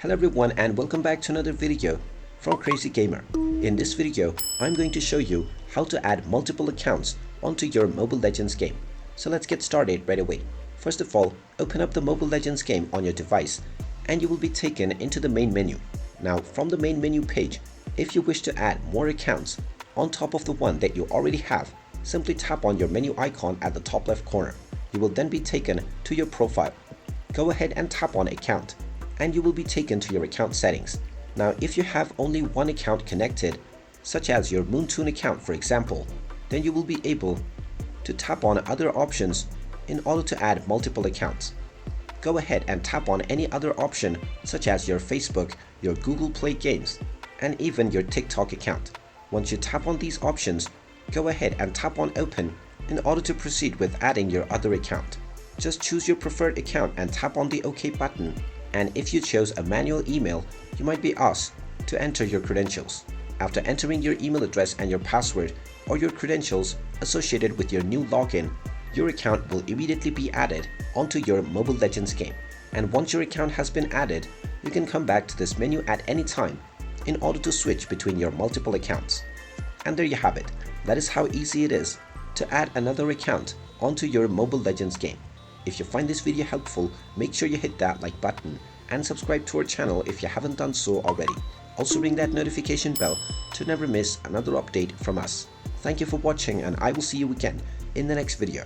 Hello everyone and welcome back to another video from Crazy Gamer. In this video, I'm going to show you how to add multiple accounts onto your Mobile Legends game. So let's get started right away. First of all, open up the Mobile Legends game on your device and you will be taken into the main menu. Now from the main menu page, if you wish to add more accounts on top of the one that you already have, simply tap on your menu icon at the top left corner. You will then be taken to your profile. Go ahead and tap on account and you will be taken to your account settings. Now if you have only one account connected, such as your Moontoon account for example, then you will be able to tap on other options in order to add multiple accounts. Go ahead and tap on any other option such as your Facebook, your Google Play Games, and even your TikTok account. Once you tap on these options, go ahead and tap on open in order to proceed with adding your other account. Just choose your preferred account and tap on the OK button. And if you chose a manual email, you might be asked to enter your credentials. After entering your email address and your password or your credentials associated with your new login, your account will immediately be added onto your Mobile Legends game. And once your account has been added, you can come back to this menu at any time in order to switch between your multiple accounts. And there you have it. That is how easy it is to add another account onto your Mobile Legends game. If you find this video helpful, make sure you hit that like button and subscribe to our channel if you haven't done so already. Also ring that notification bell to never miss another update from us. Thank you for watching and I will see you again in the next video.